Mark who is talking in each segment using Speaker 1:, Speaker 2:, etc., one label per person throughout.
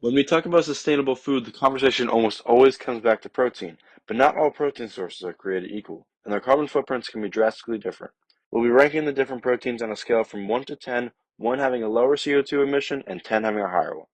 Speaker 1: When we talk about sustainable food, the conversation almost always comes back to protein, but not all protein sources are created equal, and their carbon footprints can be drastically different. We'll be ranking the different proteins on a scale from 1 to 10, 1 having a lower CO2 emission and 10 having a higher one.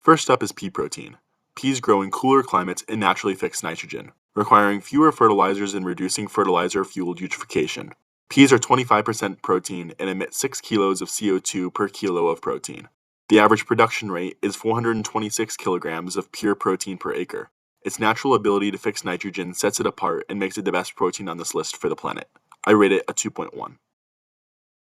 Speaker 2: First up is pea protein. Peas grow in cooler climates and naturally fix nitrogen, requiring fewer fertilizers and reducing fertilizer-fueled eutrophication. Peas are 25% protein and emit 6 kilos of CO2 per kilo of protein. The average production rate is 426 kilograms of pure protein per acre. Its natural ability to fix nitrogen sets it apart and makes it the best protein on this list for the planet. I rate it a 2.1.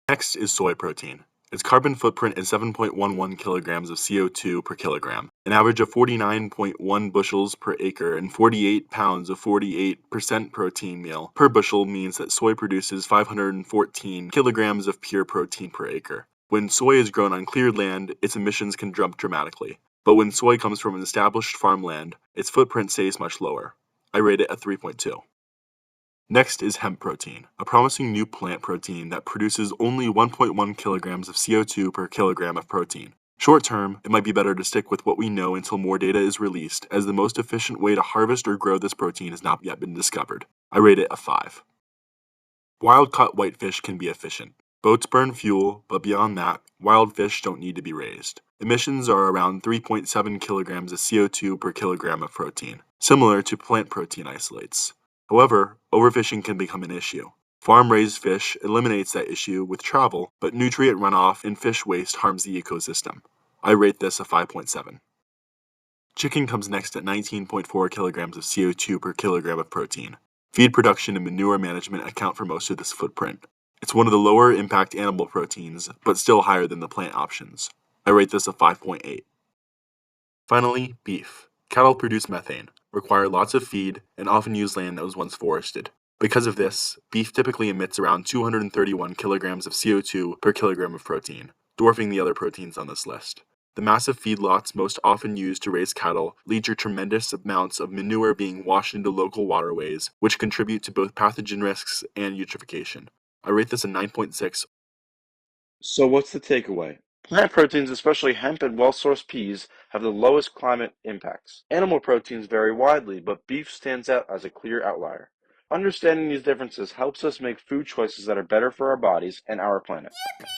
Speaker 2: Next is soy protein. Its carbon footprint is 7.11 kilograms of CO2 per kilogram, an average of 49.1 bushels per acre, and 48 pounds of 48% protein meal per bushel means that soy produces 514 kilograms of pure protein per acre. When soy is grown on cleared land, its emissions can jump dramatically. But when soy comes from an established farmland, its footprint stays much lower. I rate it a 3.2. Next is hemp protein, a promising new plant protein that produces only 1.1 kilograms of CO2 per kilogram of protein. Short term, it might be better to stick with what we know until more data is released, as the most efficient way to harvest or grow this protein has not yet been discovered. I rate it a 5. Wild caught whitefish can be efficient. Boats burn fuel, but beyond that, wild fish don't need to be raised. Emissions are around 3.7 kilograms of CO2 per kilogram of protein, similar to plant protein isolates. However, overfishing can become an issue. Farm-raised fish eliminates that issue with travel, but nutrient runoff and fish waste harms the ecosystem. I rate this a 5.7. Chicken comes next at 19.4 kilograms of CO2 per kilogram of protein. Feed production and manure management account for most of this footprint. It's one of the lower impact animal proteins, but still higher than the plant options. I rate this a 5.8. Finally, beef. Cattle produce methane, require lots of feed, and often use land that was once forested. Because of this, beef typically emits around 231 kilograms of CO2 per kilogram of protein, dwarfing the other proteins on this list. The massive feedlots most often used to raise cattle lead to tremendous amounts of manure being washed into local waterways, which contribute to both pathogen risks and eutrophication. I rate this a 9.6.
Speaker 1: So what's the takeaway? Plant proteins, especially hemp and well-sourced peas, have the lowest climate impacts. Animal proteins vary widely, but beef stands out as a clear outlier. Understanding these differences helps us make food choices that are better for our bodies and our planet.